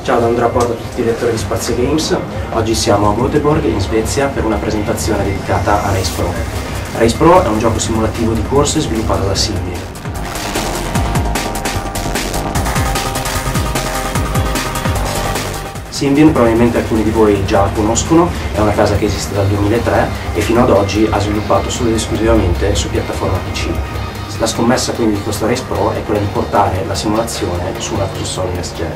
Ciao da un rapporto a tutti i lettori di Spazio Games. Oggi siamo a Göteborg in Svezia per una presentazione dedicata a Race Pro. Race Pro è un gioco simulativo di corse sviluppato da SimBin. SimBin, probabilmente alcuni di voi già conoscono, è una casa che esiste dal 2003 e fino ad oggi ha sviluppato solo ed esclusivamente su piattaforma PC. La scommessa quindi di questo Race Pro è quella di portare la simulazione su una console next gen.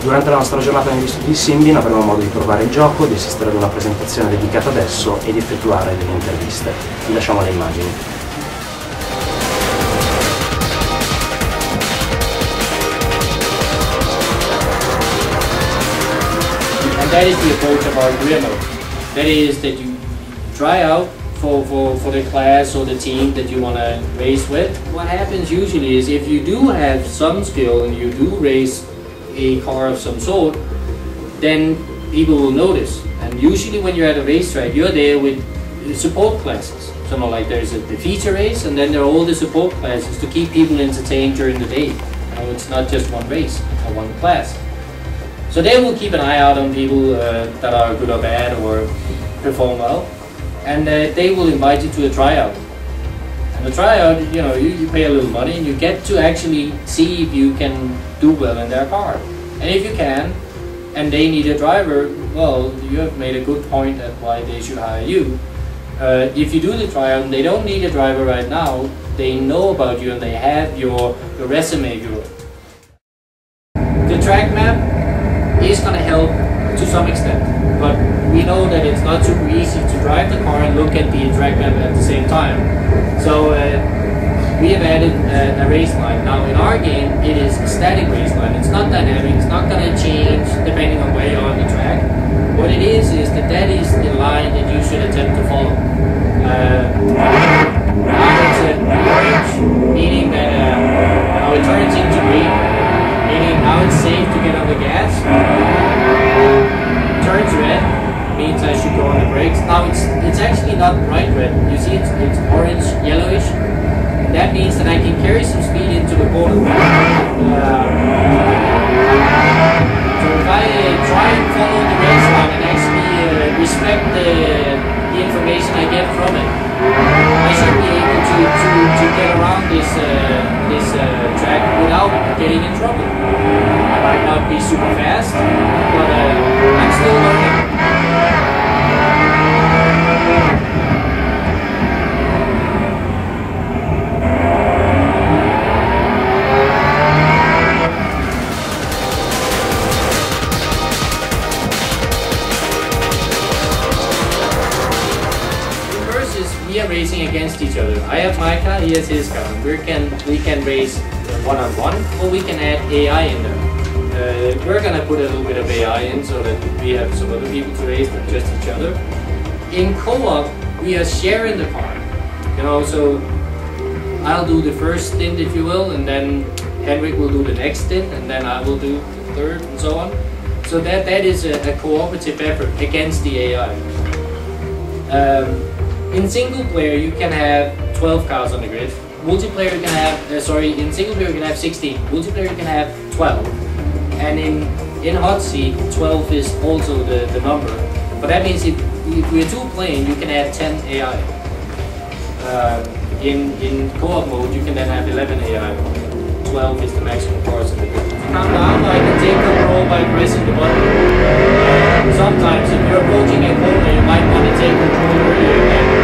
Durante la nostra giornata negli studi di SimBin avremo modo di provare il gioco, di assistere ad una presentazione dedicata ad esso e di effettuare delle interviste. Vi lasciamo le immagini. And that is the approach of our career mode. That is that you try out for the class or the team that you want to race with. What happens usually is if you do have some skill and you do race a car of some sort, then people will notice. And usually when you're at a racetrack, you're there with support classes. So like there's the feature race and then there are all the support classes to keep people entertained during the day. It's not just one race or one class. So they will keep an eye out on people that are good or bad or perform well, and they will invite you to a tryout. And the tryout, you pay a little money and you get to actually see if you can do well in their car. And if you can, and they need a driver, well, you have made a good point at why they should hire you. If you do the tryout and they don't need a driver right now, they know about you and they have your resume bureau. The track map is going to help to some extent, but we know that it's not super easy to drive the car and look at the track map at the same time. So we have added a race line. Now in our game it is a static race line. It's not dynamic, it's not going to change depending on where you're on the track. What it is that is the line that you should attempt to follow. Now it's orange, meaning that now it turns into green, meaning now it's safe to get on the gas. Turns red, means I should go on the brakes. Now it's actually not bright red. You see it's orange, yellowish. And that means that I can carry some speed into the corner. So if I try and follow the race line and actually respect the information I get from it, I should be able to get around this track without getting in trouble. I might not be super fast, but I'm still learning. We are racing against each other. I have my car, he has his car. We can race one-on-one, or we can add AI in there. We're gonna put a little bit of AI in so that we have some other people to race than just each other. In co-op, we are sharing the car. So I'll do the first stint, if you will, and then Henrik will do the next stint, and then I will do the third, and so on. So that is a cooperative effort against the AI. In single player, you can have 12 cars on the grid. Multiplayer, you can have, in single player, you can have 16. Multiplayer, you can have 12. And in Hotseat, 12 is also the number. But that means if we're two playing, you can add 10 AI. In co-op mode, you can then have 11 AI. 12 is the maximum cars in the grid. To count down, I can take control by pressing the button. Sometimes, if you're approaching a corner, you might want to take control earlier again.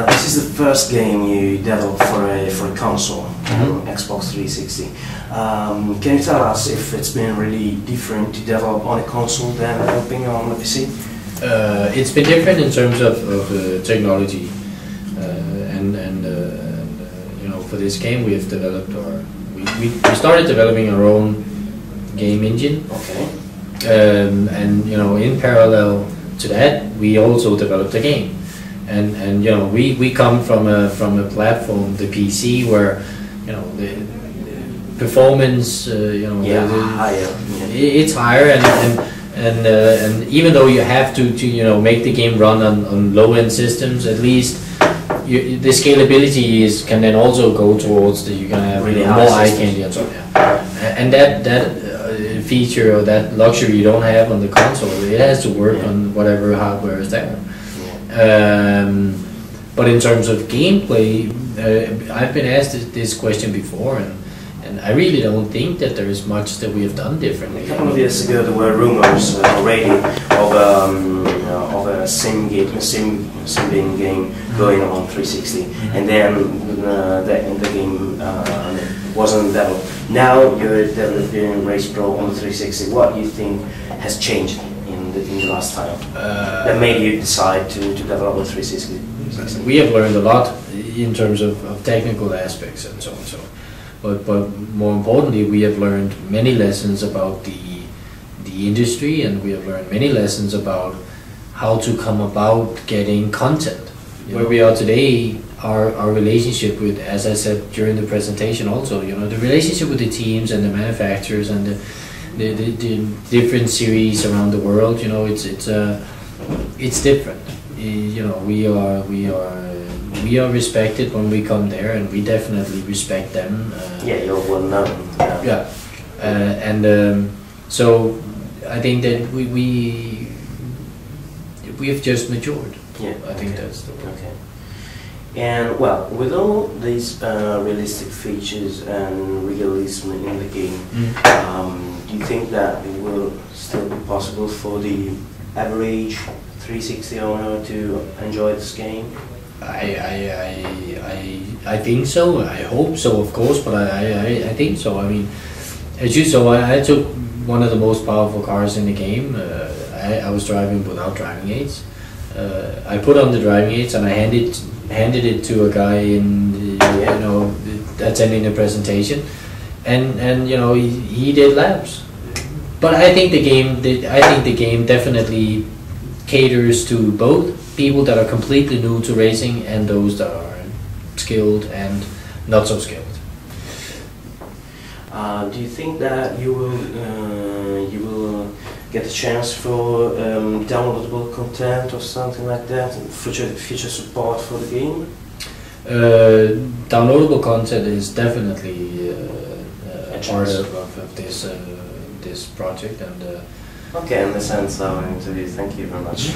This is the first game you developed for a console, Xbox 360. Can you tell us if it's been really different to develop on a console than developing on a PC? It's been different in terms of technology, you know, for this game we have developed we started developing our own game engine. Okay. And you know, in parallel to that, we also developed a game. And you know, we come from a platform, the PC, where you know the performance, you know, higher. It's higher, and even though you have to you know make the game run on low-end systems, at least the scalability can then also go towards that you can have really more eye candy and so on. Yeah. And that feature or that luxury you don't have on the console. It has to work on whatever hardware is there. But in terms of gameplay, I've been asked this question before, and I really don't think that there is much that we have done differently. A couple of years ago, there were rumors already of a SimBin game going on 360, and then the game wasn't developed. Now you're developing Race Pro on 360. What do you think has changed in the last time that made you decide to develop a 360? We have learned a lot in terms of technical aspects and so on. But more importantly, we have learned many lessons about the industry, and we have learned many lessons about how to come about getting content. Where we are today, our relationship with, as I said during the presentation also, you know, the relationship with the teams and the manufacturers and the different series around the world, you know, it's different. You know, we are respected when we come there, and we definitely respect them. You're well known. So I think that we have just matured. I think that's the word. Okay. And well, with all these realistic features and realism in the game, do you think that it will still be possible for the average 360 owner to enjoy this game? I think so. I hope so, of course, but I think so. I mean, as you saw, I took one of the most powerful cars in the game. I was driving without driving aids. I put on the driving aids and I handed it to a guy in you know, attending the presentation, and you know, he did laps. But I think the game definitely caters to both people that are completely new to racing and those that are skilled and not so skilled. Do you think that you will get a chance for downloadable content or something like that, future support for the game? Downloadable content is definitely a part of this project, and okay, in the sense of our interview. Thank you very much.